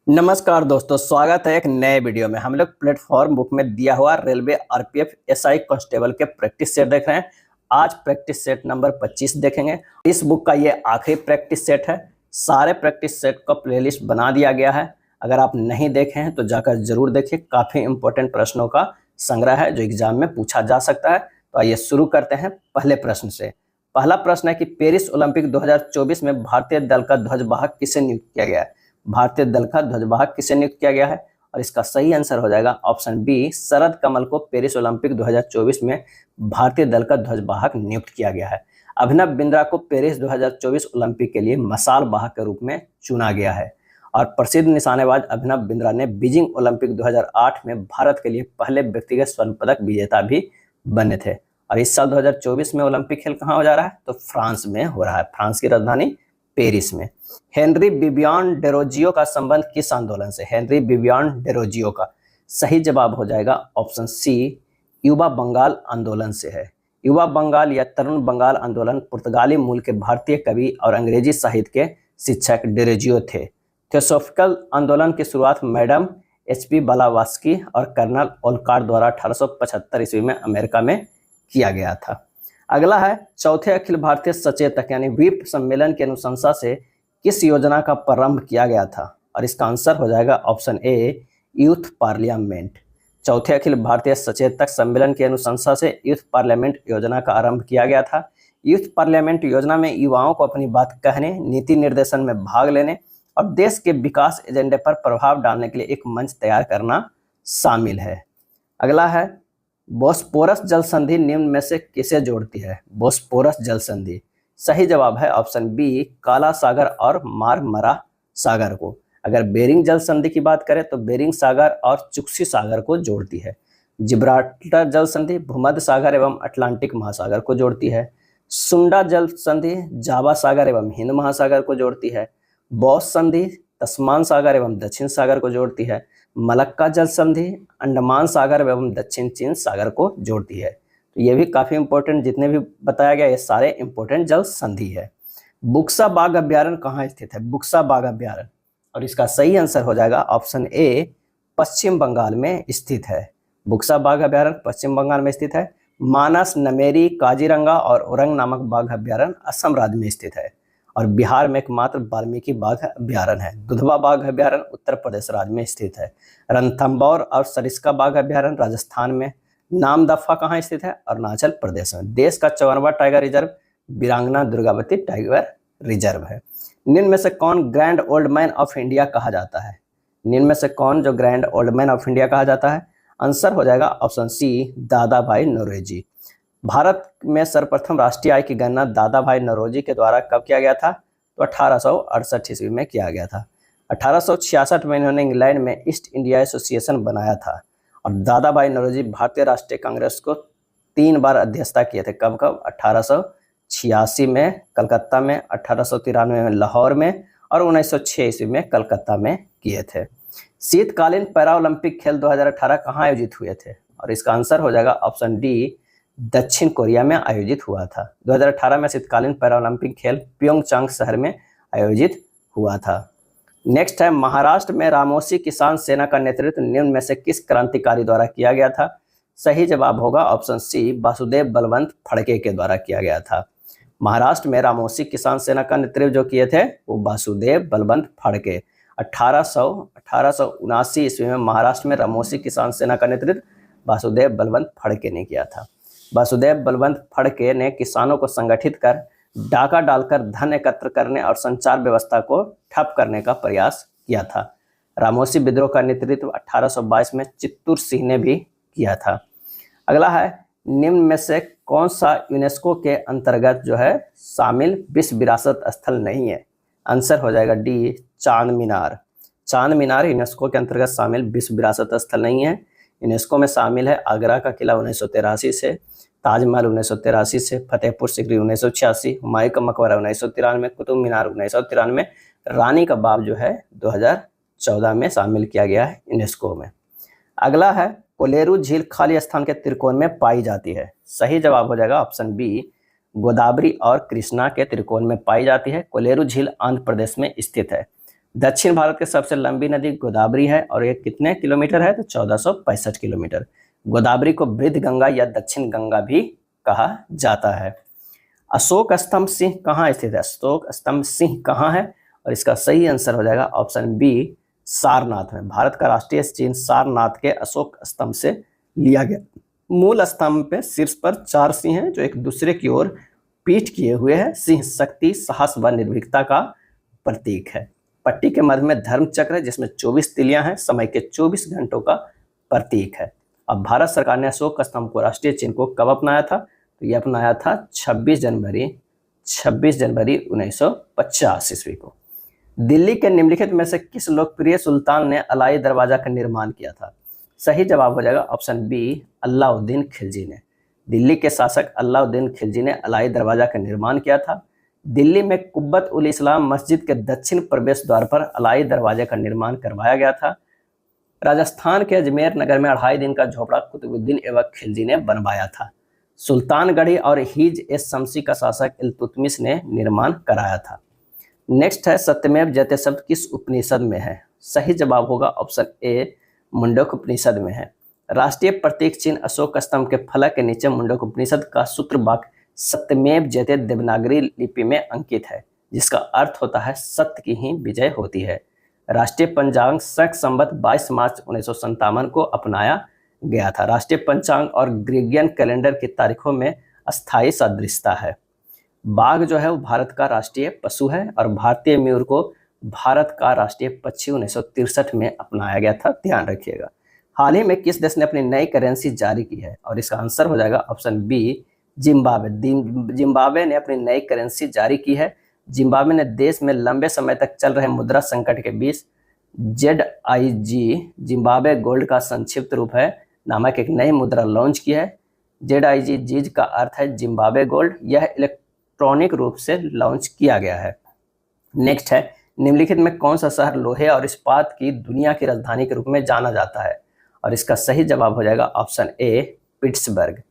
नमस्कार दोस्तों, स्वागत है एक नए वीडियो में। हम लोग प्लेटफॉर्म बुक में दिया हुआ रेलवे आरपीएफ एसआई कांस्टेबल के प्रैक्टिस सेट देख रहे हैं। आज प्रैक्टिस सेट नंबर 25 देखेंगे। इस बुक का ये आखिरी प्रैक्टिस सेट है। सारे प्रैक्टिस सेट का प्लेलिस्ट बना दिया गया है। अगर आप नहीं देखे हैं तो जाकर जरूर देखिए। काफ़ी इंपॉर्टेंट प्रश्नों का संग्रह है जो एग्जाम में पूछा जा सकता है। तो आइए शुरू करते हैं पहले प्रश्न से। पहला प्रश्न है कि पेरिस ओलंपिक 2024 में भारतीय दल का ध्वजवाहक किसे नियुक्त किया गया है? भारतीय दल का ध्वजवाहक किसे नियुक्त किया गया है? और इसका सही आंसर हो जाएगा ऑप्शन बी, शरद कमल को पेरिस ओलंपिक 2024 में भारतीय दल का ध्वजवाहक नियुक्त किया गया है। अभिनव बिंद्रा को पेरिस 2024 ओलंपिक के लिए मसाल वाहक के रूप में चुना गया है। और प्रसिद्ध निशानेबाज अभिनव बिंद्रा ने बीजिंग ओलंपिक 2008 में भारत के लिए पहले व्यक्तिगत स्वर्ण पदक विजेता भी बने थे। और इस साल 2024 में ओलंपिक खेल कहाँ हो जा रहा है? तो फ्रांस में हो रहा है, फ्रांस की राजधानी पेरिस में। हेनरी विवियन डेरोजियो का संबंध किस आंदोलन से? हेनरी विवियन डेरोजियो का सही जवाब हो जाएगा ऑप्शन सी, युवा बंगाल आंदोलन से है। युवा बंगाल या तरुण बंगाल आंदोलन पुर्तगाली मूल के भारतीय कवि और अंग्रेजी साहित्य के शिक्षक डेरोजियो थे। थियोसॉफिकल आंदोलन की शुरुआत मैडम एचपी ब्लावात्स्की और कर्नल ओलकॉट द्वारा 1875 ईस्वी में अमेरिका में किया गया था। अगला है चौथे अखिल भारतीय सचेतक यानी व्हीप सम्मेलन की अनुशंसा से किस योजना का प्रारंभ किया गया था? और इसका आंसर हो जाएगा ऑप्शन ए, यूथ पार्लियामेंट। चौथे अखिल भारतीय सचेतक सम्मेलन की अनुशंसा से यूथ पार्लियामेंट योजना का आरंभ किया गया था। यूथ पार्लियामेंट योजना में युवाओं को अपनी बात कहने, नीति निर्देशन में भाग लेने और देश के विकास एजेंडे पर प्रभाव डालने के लिए एक मंच तैयार करना शामिल है। अगला है बोस्पोरस जल संधि निम्न में से किसे जोड़ती है? बोस्पोरस जल संधि सही जवाब है ऑप्शन बी, काला सागर और मारमरा सागर को। अगर बेरिंग जल संधि की बात करें तो बेरिंग सागर और चुक्सी सागर को जोड़ती है। जिब्राल्टर जल संधि भूमध्य सागर एवं अटलांटिक महासागर को जोड़ती है। सुंडा जल संधि जावा सागर एवं हिंद महासागर को जोड़ती है। बॉस संधि तस्मान सागर एवं दक्षिण सागर को जोड़ती है। मलक्का जल संधि अंडमान सागर एवं दक्षिण चीन सागर को जोड़ती है। तो ये भी काफ़ी इंपॉर्टेंट, जितने भी बताया गया ये सारे इंपॉर्टेंट जल संधि है। बुक्सा बाघ अभ्यारण्य कहाँ स्थित है? बुक्सा बाघ अभ्यारण्य, और इसका सही आंसर हो जाएगा ऑप्शन ए, पश्चिम बंगाल में स्थित है। बुक्सा बाघ अभ्यारण्य पश्चिम बंगाल में स्थित है। मानस, नमेरी, काजीरंगा और औरंग नामक बाघ अभ्यारण्य असम राज्य में स्थित है। और बिहार में एकमात्र वाल्मीकि बाघ अभ्यारण्य है। दुधवा बाघ अभ्यारण्य उत्तर प्रदेश राज्य में स्थित है। रणथंभौर और सरिस्का बाघ अभ्यारण्य राजस्थान में। नामदफा कहाँ स्थित है? अरुणाचल प्रदेश में। देश का 54वां टाइगर रिजर्व वीरांगना दुर्गावती टाइगर रिजर्व है। निम्न में से कौन grand old man of India कहा जाता है? निम्न में से कौन जो grand old man of India कहा जाता है? आंसर हो जाएगा ऑप्शन सी, दादा भाई नौरोजी। भारत में सर्वप्रथम राष्ट्रीय आय की गणना दादा भाई नौरोजी के द्वारा कब किया गया था? तो 1868 ईस्वी में किया गया था। 1866 में इन्होंने इंग्लैंड में ईस्ट इंडिया एसोसिएशन बनाया था। और दादा भाई नौरोजी भारतीय राष्ट्रीय कांग्रेस को 3 बार अध्यक्षता किए थे। कब कब? 1886 में कलकत्ता में, 1893 में लाहौर में और 1906 ईस्वी में कलकत्ता में किए थे। शीतकालीन पैरा ओलंपिक खेल 2018 कहाँ आयोजित हुए थे? और इसका आंसर हो जाएगा ऑप्शन डी, दक्षिण कोरिया में आयोजित हुआ था। 2018 में शीतकालीन पैरालंपिक खेल प्योंगचांग शहर में आयोजित हुआ था। नेक्स्ट है महाराष्ट्र में रामोसी किसान सेना का नेतृत्व निम्न में से किस क्रांतिकारी द्वारा किया गया था? सही जवाब होगा ऑप्शन सी, वासुदेव बलवंत फड़के के द्वारा किया गया था। महाराष्ट्र में रामोसी किसान सेना का नेतृत्व जो किए थे वो वासुदेव बलवंत फड़के। 1879 ईस्वी में महाराष्ट्र में रामोसी किसान सेना का नेतृत्व वासुदेव बलवंत फड़के ने किया था। वासुदेव बलवंत फड़के ने किसानों को संगठित कर डाका डालकर धन एकत्र करने और संचार व्यवस्था को ठप करने का प्रयास किया था। रामोसी विद्रोह का नेतृत्व 1822 में चित्तूर सिंह ने भी किया था। अगला है निम्न में से कौन सा यूनेस्को के अंतर्गत जो है शामिल विश्व विरासत स्थल नहीं है? आंसर हो जाएगा डी, चांद मीनार। चांद मीनार यूनेस्को के अंतर्गत शामिल विश्व विरासत स्थल नहीं है। यूनेस्को में शामिल है आगरा का किला 1983 से, ताजमहल 1983 से, फतेहपुर सिकरी 1986, हुमायूं का मकबरा 1993, कुतुब मीनार 1993, रानी का बाग जो है 2014 में शामिल किया गया है यूनेस्को में। अगला है कोलेरू झील खाली स्थान के त्रिकोण में पाई जाती है। सही जवाब हो जाएगा ऑप्शन बी, गोदावरी और कृष्णा के त्रिकोण में पाई जाती है। कोलेरू झील आंध्र प्रदेश में स्थित है। दक्षिण भारत की सबसे लंबी नदी गोदावरी है और ये कितने किलोमीटर है? तो 1465 किलोमीटर। गोदावरी को वृद्ध गंगा या दक्षिण गंगा भी कहा जाता है। अशोक स्तंभ सिंह कहाँ स्थित है? अशोक स्तंभ सिंह कहाँ है? और इसका सही आंसर हो जाएगा ऑप्शन बी, सारनाथ में। भारत का राष्ट्रीय चिन्ह सारनाथ के अशोक स्तंभ से लिया गया। मूल स्तंभ पे शीर्ष पर 4 सिंह हैं जो एक दूसरे की ओर पीठ किए हुए हैं। सिंह शक्ति, साहस व निर्भीकता का प्रतीक है। पट्टी के मध्य में धर्म चक्र है जिसमें 24 तिलियां हैं, समय के 24 घंटों का प्रतीक है। अब भारत सरकार ने अशोक स्तंभ को राष्ट्रीय चिन्ह को कब अपनाया था? तो ये अपनाया था 26 जनवरी 1950 ईस्वी को। दिल्ली के निम्नलिखित में से किस लोकप्रिय सुल्तान ने अलाई दरवाजा का निर्माण किया था? सही जवाब हो जाएगा ऑप्शन बी, अलाउद्दीन खिलजी ने। दिल्ली के शासक अलाउद्दीन खिलजी ने अलाई दरवाजा का निर्माण किया था। दिल्ली में कुब्बत उल इस्लाम मस्जिद के दक्षिण प्रवेश द्वार पर अलाई दरवाजे का निर्माण करवाया गया था। राजस्थान के अजमेर नगर में 2.5 दिन का झोपड़ा कुतुबुद्दीन ऐबक खिलजी ने बनवाया था। सुल्तानगढ़ी और हिज ए शमसी का शासक इल्तुतमिश ने निर्माण कराया था। नेक्स्ट है, सत्यमेव जयते शब्द किस उपनिषद में है? सही जवाब होगा ऑप्शन ए, मुंडक उपनिषद में है। राष्ट्रीय प्रतीक चिन्ह अशोक स्तंभ के फलक के नीचे मुंडक उपनिषद का सूत्र वाक्य सत्यमेव जयते देवनागरी लिपि में अंकित है, जिसका अर्थ होता है सत्य की ही विजय होती है। राष्ट्रीय पंचांग शक संवत 22 मार्च 1957 को अपनाया गया था। राष्ट्रीय पंचांग और ग्रेगोरियन कैलेंडर की तारीखों में अस्थायी सादृश्यता है। बाघ जो है वो भारत का राष्ट्रीय पशु है और भारतीय मयूर को भारत का राष्ट्रीय पक्षी 1963 में अपनाया गया था, ध्यान रखिएगा। हाल ही में किस देश ने अपनी नई करेंसी जारी की है? और इसका आंसर हो जाएगा ऑप्शन बी, जिम्बाब्वे। जिम्बाब्वे ने अपनी नई करेंसी जारी की है। जिम्बाब्वे ने देश में लंबे समय तक चल रहे मुद्रा संकट के बीच ZIG, जिम्बाब्वे गोल्ड का संक्षिप्त रूप है, नामक एक नई मुद्रा लॉन्च की है। ZIG जीज का अर्थ है जिम्बाब्वे गोल्ड। यह इलेक्ट्रॉनिक रूप से लॉन्च किया गया है। नेक्स्ट है, निम्नलिखित में कौन सा शहर लोहे और इस्पात की दुनिया की राजधानी के रूप में जाना जाता है? और इसका सही जवाब हो जाएगा ऑप्शन ए, पिट्सबर्ग।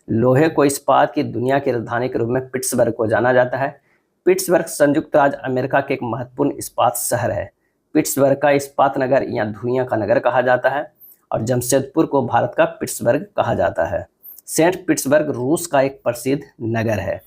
लोहे को इस्पात की दुनिया की राजधानी के रूप में पिट्सबर्ग को जाना जाता है। पिट्सबर्ग संयुक्त राज्य अमेरिका के एक महत्वपूर्ण इस्पात शहर है। पिट्सबर्ग का इस्पात नगर या धुइयां का नगर कहा जाता है और जमशेदपुर को भारत का पिट्सबर्ग कहा जाता है। सेंट पिट्सबर्ग रूस का एक प्रसिद्ध नगर है।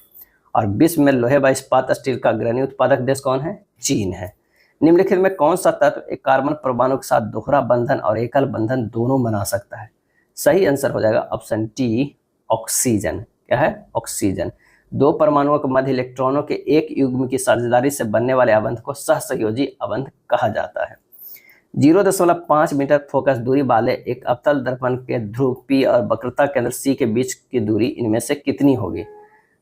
और विश्व में लोहे व इस्पात स्टील का अग्रणी उत्पादक देश कौन है? चीन है। निम्नलिखित में कौन सा तत्व एक कार्बन परमाणु के साथ दोहरा बंधन और एकल बंधन दोनों बना सकता है? सही आंसर हो जाएगा ऑप्शन डी, ऑक्सीजन। क्या है? ऑक्सीजन। 2 परमाणुओं के मध्य इलेक्ट्रॉनों के एक युग्म की साझेदारी से बनने वाले आबंध को सहसंयोजी आबंध कहा जाता है। 0.5 मीटर फोकस दूरी वाले एक अवतल दर्पण के ध्रुव P और वक्रता केंद्र C के बीच की दूरी इनमें से कितनी होगी?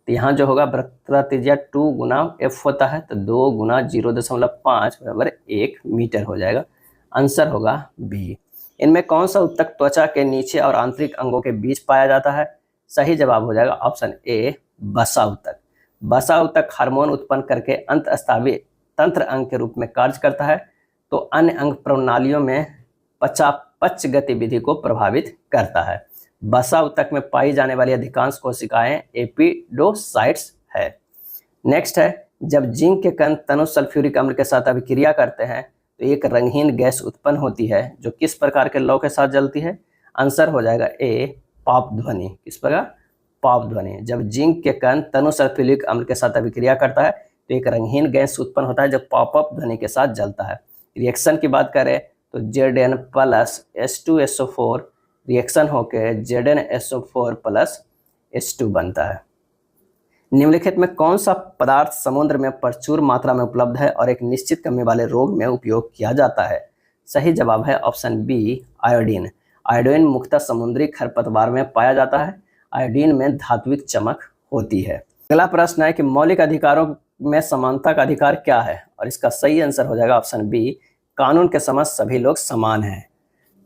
तो यहाँ जो होगा वक्रता त्रिज्या 2 गुना F होता है, तो 2 गुना 0.5 बराबर 1 मीटर हो जाएगा। आंसर होगा बी। इनमें कौन सा ऊतक त्वचा के नीचे और आंतरिक अंगों के बीच पाया जाता है? सही जवाब हो जाएगा ऑप्शन ए, वसा ऊतक। वसा ऊतक हार्मोन उत्पन्न करके अंतःस्रावी तंत्र अंग के रूप में कार्य करता है, तो अन्य अंग प्रणालियों में पच गतिविधि को प्रभावित करता है। वसा ऊतक में पाई जाने वाली अधिकांश कोशिकाएं एपिडोसाइट्स है। नेक्स्ट है, जब जिंक के कण तनु सल्फ्यूरिक अम्ल के साथ अभिक्रिया करते हैं तो एक रंगहीन गैस उत्पन्न होती है जो किस प्रकार के लौ के साथ जलती है? आंसर हो जाएगा ए, पॉप ध्वनि। किस प्रकार? पॉप ध्वनि। जब जिंक के कण तनु सल्फ्यूरिक अम्ल के साथ अभिक्रिया करता है तो एक रंगहीन गैस उत्पन्न होता है जो पॉप ध्वनि के साथ जलता है। रिएक्शन की बात करें तो Zn प्लस H2SO4 रिएक्शन होकर ZnSO4 प्लस H2 बनता है। निम्नलिखित में कौन सा पदार्थ समुद्र में प्रचुर मात्रा में उपलब्ध है और एक निश्चित कमी वाले रोग में उपयोग किया जाता है? सही जवाब है ऑप्शन बी, आयोडीन। आयोडीन मुख्यतः समुद्री खरपतवार में पाया जाता है। आयोडीन में धात्विक चमक होती है। अगला प्रश्न है कि मौलिक अधिकारों में समानता का अधिकार क्या है? और इसका सही आंसर हो जाएगा ऑप्शन बी, कानून के समक्ष सभी लोग समान हैं।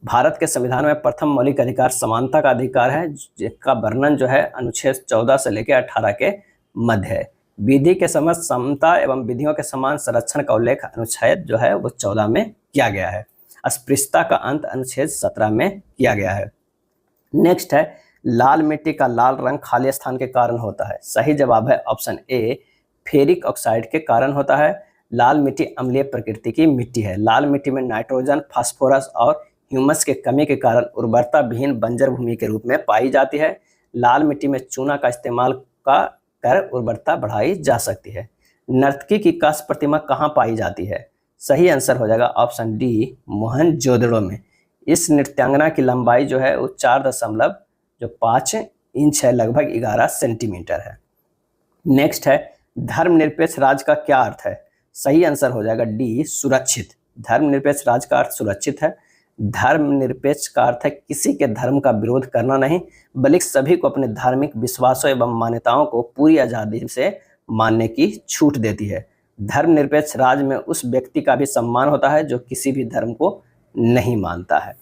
भारत के संविधान में प्रथम मौलिक अधिकार समानता का अधिकार है, जिसका वर्णन जो है अनुच्छेद 14 से लेकर 18 के मध्य है। विधि के समक्ष समता एवं विधियों के समान संरक्षण का उल्लेख अनुच्छेद जो है वो 14 में किया गया है। अस्पृश्यता का अंत अनुच्छेद 17 में किया गया है। नेक्स्ट है, लाल मिट्टी का लाल रंग खाली स्थान के कारण होता है। सही जवाब है ऑप्शन ए, फेरिक ऑक्साइड के कारण होता है। लाल मिट्टी अम्लीय प्रकृति की मिट्टी है। लाल मिट्टी में नाइट्रोजन, फास्फोरस और ह्यूमस के कमी के कारण उर्वरता विहीन बंजर भूमि के रूप में पाई जाती है। लाल मिट्टी में चूना का इस्तेमाल कर उर्वरता बढ़ाई जा सकती है। नर्तकी की कांस्य प्रतिमा कहाँ पाई जाती है? सही आंसर हो जाएगा ऑप्शन डी, मोहनजोदड़ो में। इस नृत्यांगना की लंबाई जो है वो 4.5 इंच है, लगभग 11 सेंटीमीटर है। नेक्स्ट है, धर्मनिरपेक्ष राज्य का क्या अर्थ है? सही आंसर हो जाएगा डी, सुरक्षित। धर्मनिरपेक्ष राज्य का अर्थ सुरक्षित है। धर्मनिरपेक्ष का अर्थ है किसी के धर्म का विरोध करना नहीं, बल्कि सभी को अपने धार्मिक विश्वासों एवं मान्यताओं को पूरी आज़ादी से मानने की छूट देती है। धर्मनिरपेक्ष राज्य में उस व्यक्ति का भी सम्मान होता है जो किसी भी धर्म को नहीं मानता है।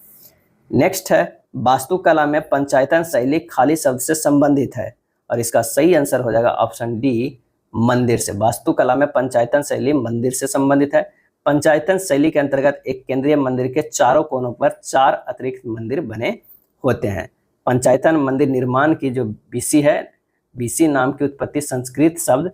नेक्स्ट है, वास्तुकला में पंचायतन शैली खाली शब्द से संबंधित है और इसका सही आंसर हो जाएगा ऑप्शन डी, मंदिर से। वास्तुकला में पंचायतन शैली मंदिर से संबंधित है। पंचायतन शैली के अंतर्गत एक केंद्रीय मंदिर के चारों कोनों पर 4 अतिरिक्त मंदिर बने होते हैं। पंचायतन मंदिर निर्माण की जो बीसी है, बीसी नाम की उत्पत्ति संस्कृत शब्द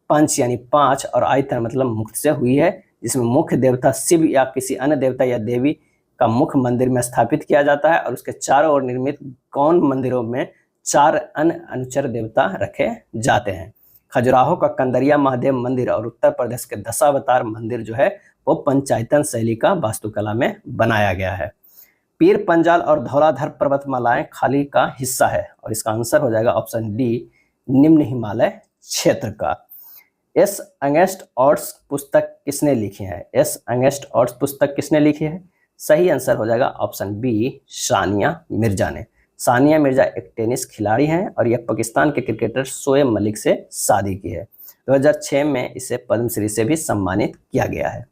पंच यानी 5 और आयतन मतलब मुक्त से हुई है, जिसमें मुख्य देवता शिव या किसी अन्य देवता या देवी का मुख्य मंदिर में स्थापित किया जाता है और उसके चारों ओर निर्मित गौण मंदिरों में 4 अन्य अनुचर देवता रखे जाते हैं। खजुराहो का कंदरिया महादेव मंदिर और उत्तर प्रदेश के दशावतार मंदिर जो है वो पंचायतन शैली का वास्तुकला में बनाया गया है। पीर पंजाल और धौलाधर पर्वतमालाएं खाली का हिस्सा है और इसका आंसर हो जाएगा ऑप्शन डी, निम्न हिमालय क्षेत्र का। एस अगेंस्ट ऑड्स पुस्तक किसने लिखी है? एस अगेंस्ट ऑड्स पुस्तक किसने लिखी है? सही आंसर हो जाएगा ऑप्शन बी, सानिया मिर्जा ने। सानिया मिर्जा एक टेनिस खिलाड़ी हैं और यह पाकिस्तान के क्रिकेटर शोएब मलिक से शादी की है। 2006 में इसे पद्मश्री से भी सम्मानित किया गया है।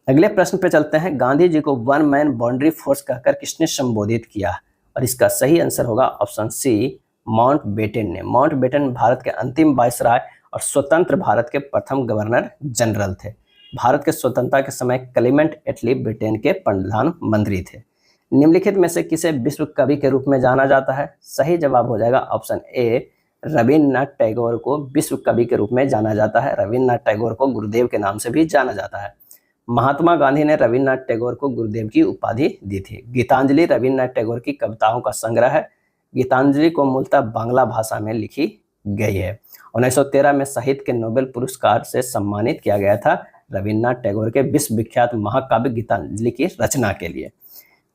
अगले प्रश्न पे चलते हैं। गांधी जी को वन मैन बाउंड्री फोर्स कहकर किसने संबोधित किया? और इसका सही आंसर होगा ऑप्शन सी, माउंटबेटन ने। माउंटबेटन भारत के अंतिम वायसराय और स्वतंत्र भारत के प्रथम गवर्नर जनरल थे। भारत के स्वतंत्रता के समय क्लेमेंट एटली ब्रिटेन के प्रधानमंत्री थे। निम्नलिखित में से किसे विश्व कवि के रूप में जाना जाता है? सही जवाब हो जाएगा ऑप्शन ए, रविन्द्रनाथ टैगोर को विश्व कवि के रूप में जाना जाता है। रविन्द्रनाथ टैगोर को गुरुदेव के नाम से भी जाना जाता है। महात्मा गांधी ने रविन्द्रनाथ टैगोर को गुरुदेव की उपाधि दी थी। गीतांजलि रविन्द्रनाथ टैगोर की कविताओं का संग्रह है। गीतांजलि को मूलतः बांग्ला भाषा में लिखी गई है। 1913 में साहित्य के नोबेल पुरस्कार से सम्मानित किया गया था रविन्द्रनाथ टैगोर के विश्वविख्यात महाकाव्य गीतांजलि की रचना के लिए।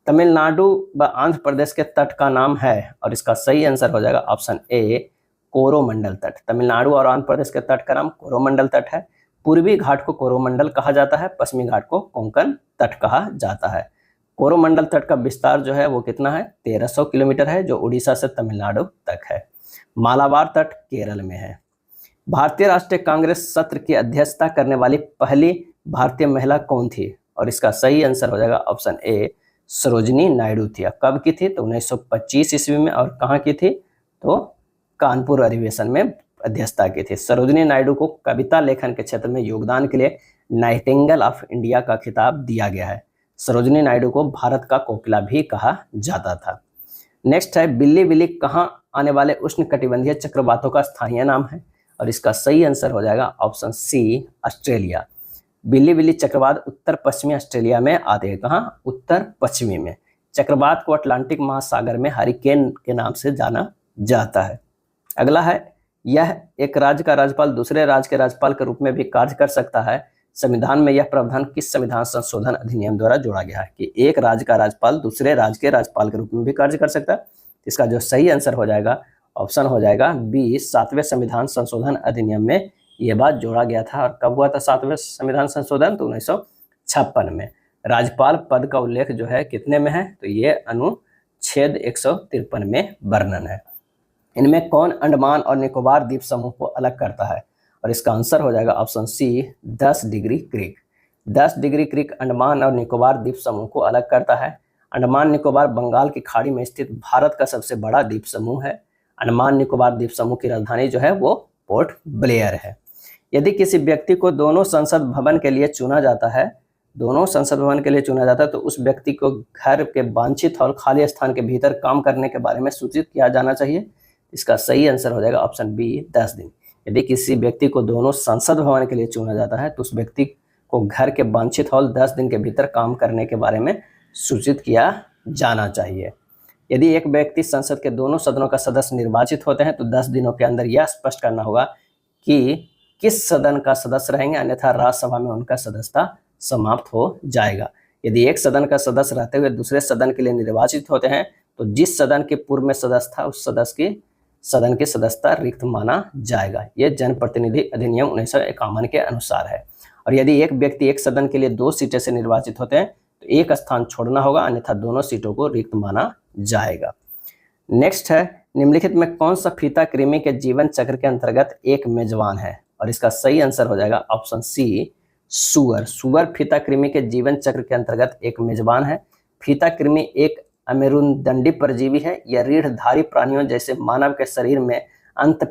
तमिलनाडु व आंध्र प्रदेश के तट का नाम है और इसका सही आंसर हो जाएगा ऑप्शन ए, कोरोमंडल तट। तमिलनाडु और आंध्र प्रदेश के तट का नाम कोरोमंडल तट है। पूर्वी घाट को कोरोमंडल कहा जाता है, पश्चिमी घाट को कोंकण तट कहा जाता है। कोरोमंडल तट का विस्तार जो है वो कितना है? 1300 किलोमीटर है, जो उड़ीसा से तमिलनाडु तक है। मालाबार तट केरल में है। भारतीय राष्ट्रीय कांग्रेस सत्र की अध्यक्षता करने वाली पहली भारतीय महिला कौन थी? और इसका सही आंसर हो जाएगा ऑप्शन ए, सरोजिनी नायडू थी। कब की थी? तो 1925 ईस्वी में। और कहाँ की थी? तो कानपुर अधिवेशन में अध्यक्षता की थी। सरोजिनी नायडू को कविता लेखन के क्षेत्र में योगदान के लिए नाइटिंगेल ऑफ इंडिया का खिताब दिया गया है। सरोजिनी नायडू को भारत का कोकिला भी कहा जाता था। नेक्स्ट है, बिल्ली बिल्ली कहाँ आने वाले उष्णकटिबंधीय चक्रवातों का स्थानीय नाम है? और इसका सही आंसर हो जाएगा ऑप्शन सी, ऑस्ट्रेलिया। बिल्ली बिल्ली चक्रवात उत्तर पश्चिमी ऑस्ट्रेलिया में आते हैं। कहाँ? उत्तर पश्चिमी में। चक्रवात को अटलांटिक महासागर में हरिकेन के नाम से जाना जाता है। अगला है, यह एक राज्य का राज्यपाल दूसरे राज्य के राज्यपाल के रूप में भी कार्य कर सकता है। संविधान में यह प्रावधान किस संविधान संशोधन अधिनियम द्वारा जोड़ा गया है कि एक राज्य का राज्यपाल दूसरे राज्य के राज्यपाल के रूप में भी कार्य कर सकता है? इसका जो सही आंसर हो जाएगा ऑप्शन हो जाएगा बी, 7वें संविधान संशोधन अधिनियम में यह बात जोड़ा गया था। और कब हुआ था 7वें संविधान संशोधन? तो 1956 में। राज्यपाल पद का उल्लेख जो है कितने में है? तो ये अनुच्छेद 153 में वर्णन है। इनमें कौन अंडमान और निकोबार द्वीप समूह को अलग करता है? और इसका आंसर हो जाएगा option C, 10 degree creek. 10 degree creek Andaman और निकोबार द्वीप समूह को अलग करता है। अंडमान निकोबार बंगाल की खाड़ी में स्थित भारत का सबसे बड़ा द्वीप समूह है। अंडमान निकोबार द्वीप समूह की राजधानी जो है वो पोर्ट ब्लेयर है। यदि किसी व्यक्ति को दोनों संसद भवन के लिए चुना जाता है तो उस व्यक्ति को घर के वांछित और खाली स्थान के भीतर काम करने के बारे में सूचित किया जाना चाहिए। इसका सही आंसर हो जाएगा ऑप्शन बी, 10 दिन। यदि किसी व्यक्ति को दोनों संसद भवन के लिए चुना जाता है तो उस व्यक्ति को घर के वांछित हॉल 10 दिन के भीतर काम करने के बारे में सूचित किया जाना चाहिए। यदि एक व्यक्ति संसद के दोनों सदनों का सदस्य निर्वाचित होते हैं तो 10 दिनों के अंदर यह स्पष्ट करना होगा कि किस सदन का सदस्य रहेंगे, अन्यथा राज्यसभा में उनका सदस्यता समाप्त हो जाएगा। यदि एक सदन का सदस्य रहते हुए दूसरे सदन के लिए निर्वाचित होते हैं तो जिस सदन के पूर्व में सदस्य था उस सदन की सदस्यता रिक्त माना जाएगा। यह जनप्रतिनिधि अधिनियम 1951 के अनुसार है। और यदि एक व्यक्ति एक सदन के लिए 2 सीटें से निर्वाचित होते हैं तो एक स्थान छोड़ना होगा, अन्यथा दोनों सीटों को रिक्त माना जाएगा। नेक्स्ट है, निम्नलिखित में कौन सा फीता कृमि के जीवन चक्र के अंतर्गत एक मेजबान है? और इसका सही आंसर हो जाएगा ऑप्शन सी, सुअर। सुअर फीता कृमि के जीवन चक्र के अंतर्गत एक मेजबान है। फीता कृमि एक अमेरुदंडी परजीवी है। यह रीढ़धारी प्राणियों जैसे मानव के शरीर में अंत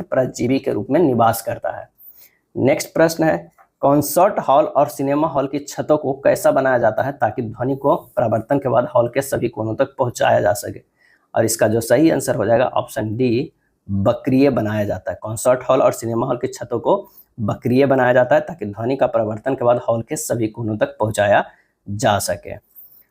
परजीवी के रूप में निवास करता है। नेक्स्ट प्रश्न है, कॉन्सर्ट हॉल और सिनेमा हॉल की छतों को कैसा बनाया जाता है ताकि ध्वनि को परावर्तन के बाद हॉल के सभी कोनों तक पहुंचाया जा सके? और इसका जो सही आंसर हो जाएगा ऑप्शन डी, बकरिए बनाया जाता है। कॉन्सर्ट हॉल और सिनेमा हॉल की छतों को बकरिए बनाया जाता है ताकि ध्वनि का परावर्तन के बाद हॉल के सभी कोनों तक पहुंचाया जा सके।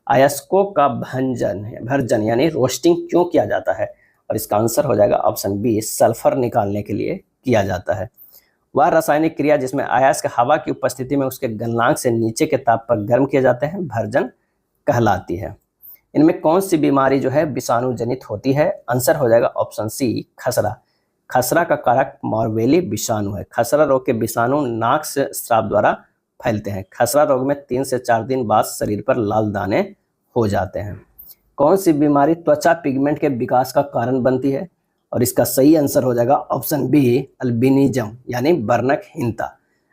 अयस्कों का भर्जन यानी रोस्टिंग क्यों किया जाता है? और इसका आंसर हो जाएगा ऑप्शन बी, सल्फर निकालने के लिए किया जाता है। वह रासायनिक क्रिया जिसमें अयस्क हवा की उपस्थिति में उसके गलनांक से नीचे के ताप पर गर्म किए जाते हैं भर्जन कहलाती है। इनमें कौन सी बीमारी जो है विषाणु जनित होती है? आंसर हो जाएगा ऑप्शन सी, खसरा। खसरा का कारक मॉर्बेली विषाणु है। खसरा रोग के विषाणु नाक से स्राव द्वारा फैलते हैं। खसरा रोग में 3 से 4 दिन बाद शरीर पर लाल दाने हो जाते हैं। कौन सी बीमारी त्वचा पिगमेंट के विकास का कारण बनती है? और इसका सही आंसर हो जाएगा ऑप्शन बी, अल्बिनिज्म यानी वर्णकहीनता।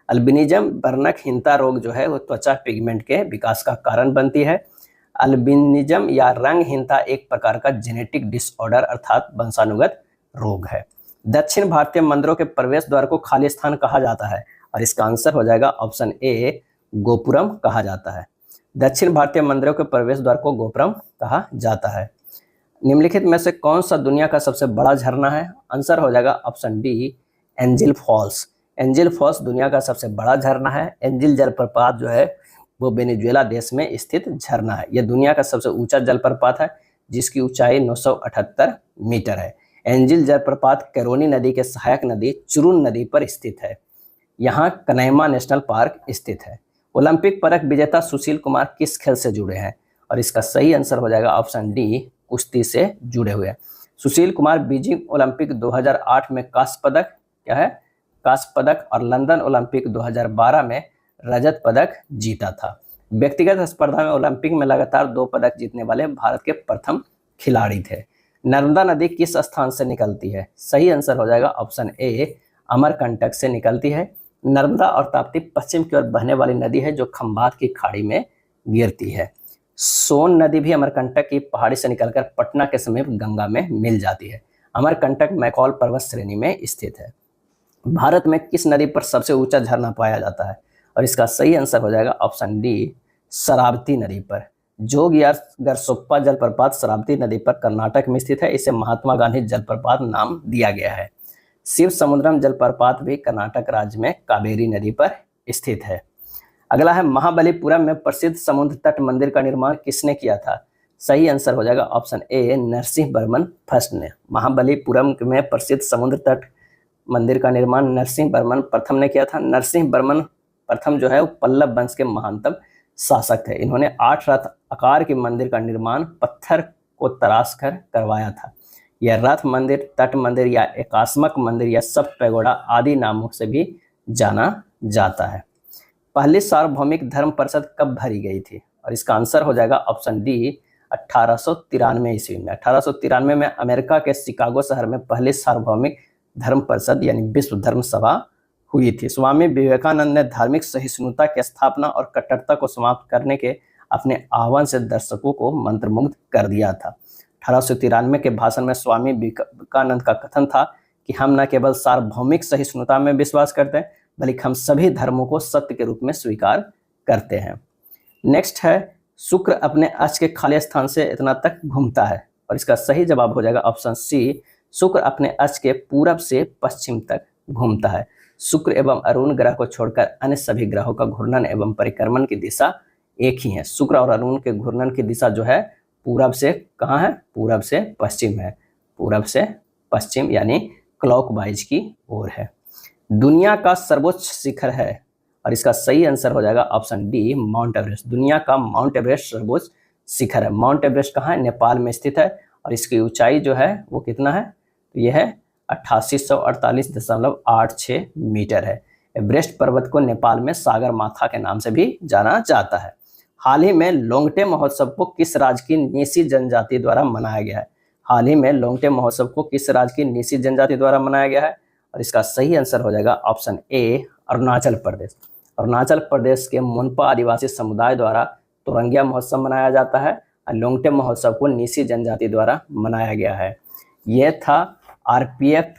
अल्बिनिज्म वर्णकहीनता रोग जो है वो त्वचा पिगमेंट के विकास का कारण बनती है। अल्बिनिज्म या रंगहीनता एक प्रकार का जेनेटिक डिसऑर्डर अर्थात वंशानुगत रोग है। दक्षिण भारतीय मंदिरों के प्रवेश द्वार को खाली स्थान कहा जाता है? और इसका आंसर हो जाएगा ऑप्शन ए, गोपुरम कहा जाता है। दक्षिण भारतीय मंदिरों के प्रवेश द्वार को गोपुरम कहा जाता है। निम्नलिखित में से कौन सा दुनिया का सबसे बड़ा झरना है? आंसर हो जाएगा option D, Angel Falls. Angel Falls दुनिया का सबसे बड़ा झरना है। एंजिल जलप्रपात जो है वो वेनेजुएला देश में स्थित झरना है। यह दुनिया का सबसे ऊंचा जलप्रपात है जिसकी ऊंचाई 978 मीटर है। एंजिल जलप्रपात कैरोनी नदी के सहायक नदी चुरुन नदी पर स्थित है। यहाँ कनैमा नेशनल पार्क स्थित है। ओलंपिक पदक विजेता सुशील कुमार किस खेल से जुड़े हैं? और इसका सही आंसर हो जाएगा ऑप्शन डी, कुश्ती से जुड़े हुए हैं। सुशील कुमार बीजिंग ओलंपिक 2008 में कांस्य पदक और लंदन ओलंपिक 2012 में रजत पदक जीता था। व्यक्तिगत स्पर्धा में ओलंपिक में लगातार 2 पदक जीतने वाले भारत के प्रथम खिलाड़ी थे। नर्मदा नदी किस स्थान से निकलती है? सही आंसर हो जाएगा ऑप्शन ए, अमरकंटक से निकलती है। नर्मदा और ताप्ती पश्चिम की ओर बहने वाली नदी है जो खंभात की खाड़ी में गिरती है। सोन नदी भी अमरकंटक की पहाड़ी से निकलकर पटना के समीप गंगा में मिल जाती है। अमरकंटक मैकॉल पर्वत श्रेणी में स्थित है। भारत में किस नदी पर सबसे ऊंचा झरना पाया जाता है? और इसका सही आंसर हो जाएगा ऑप्शन डी, शरावती नदी पर। जोग या गरसोप्पा जलप्रपात शरावती नदी पर कर्नाटक में स्थित है। इसे महात्मा गांधी जलप्रपात नाम दिया गया है। शिव समुद्रम जलप्रपात भी कर्नाटक राज्य में कावेरी नदी पर स्थित है। अगला है, महाबलीपुरम में प्रसिद्ध समुद्र तट मंदिर का निर्माण किसने किया था? सही आंसर हो जाएगा option A, Narasimha Varman first ने। महाबलीपुरम में प्रसिद्ध समुद्र तट मंदिर का निर्माण नरसिंह वर्मन प्रथम ने किया था। नरसिंह वर्मन प्रथम जो है वो पल्लव वंश के महानतम शासक थे। इन्होंने 8 रथ आकार के मंदिर का निर्माण पत्थर को तराश कर करवाया था। यह रथ मंदिर, तट मंदिर या एकास्मक मंदिर या सप्त पैगोडा आदि नामों से भी जाना जाता है। पहली सार्वभौमिक धर्म परिषद कब भरी गई थी? और इसका आंसर हो जाएगा ऑप्शन डी, 1893 ईस्वी में। 1893 में अमेरिका के शिकागो शहर में पहली सार्वभौमिक धर्म परिषद यानी विश्व धर्म सभा हुई थी। स्वामी विवेकानंद ने धार्मिक सहिष्णुता की स्थापना और कट्टरता को समाप्त करने के अपने आह्वान से दर्शकों को मंत्रमुग्ध कर दिया था। 1893 के भाषण में स्वामी विवेकानंद का कथन था कि हम न केवल सार्वभौमिक सहिष्णुता में विश्वास करते हैं बल्कि हम सभी धर्मों को सत्य के रूप में स्वीकार करते हैं। नेक्स्ट है, शुक्र अपने अक्ष के खाली स्थान से इतना तक घूमता है। और इसका सही जवाब हो जाएगा ऑप्शन सी, शुक्र अपने अक्ष के पूरब से पश्चिम तक घूमता है। शुक्र एवं अरुण ग्रह को छोड़कर अन्य सभी ग्रहों का घूर्णन एवं परिक्रमण की दिशा एक ही है। शुक्र और अरुण के घूर्णन की दिशा जो है पूरब से कहाँ है? पूरब से पश्चिम है। पूरब से पश्चिम यानी क्लॉकवाइज की ओर है। दुनिया का सर्वोच्च शिखर है और इसका सही आंसर हो जाएगा ऑप्शन डी, माउंट एवरेस्ट। दुनिया का माउंट एवरेस्ट सर्वोच्च शिखर है। माउंट एवरेस्ट कहाँ है? नेपाल में स्थित है और इसकी ऊंचाई जो है वो कितना है? तो यह है 8848.86 मीटर है। एवरेस्ट पर्वत को नेपाल में सागर माथा के नाम से भी जाना जाता है। हाल ही में लोंगटे महोत्सव को किस राज्य की नीसी जनजाति द्वारा मनाया गया है? हाल ही में लोंगटे महोत्सव को किस राज्य की नीसी जनजाति द्वारा मनाया गया है? और इसका सही आंसर हो जाएगा ऑप्शन ए, अरुणाचल प्रदेश। अरुणाचल प्रदेश के मोनपा आदिवासी समुदाय द्वारा तोरंगिया महोत्सव मनाया जाता है और लोंगटे महोत्सव को नीसी जनजाति द्वारा मनाया गया है। यह था आरपीएफ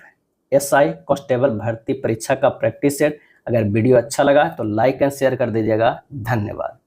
एसआई कांस्टेबल भर्ती परीक्षा का प्रैक्टिस सेट। अगर वीडियो अच्छा लगा तो लाइक एंड शेयर कर दीजिएगा। धन्यवाद।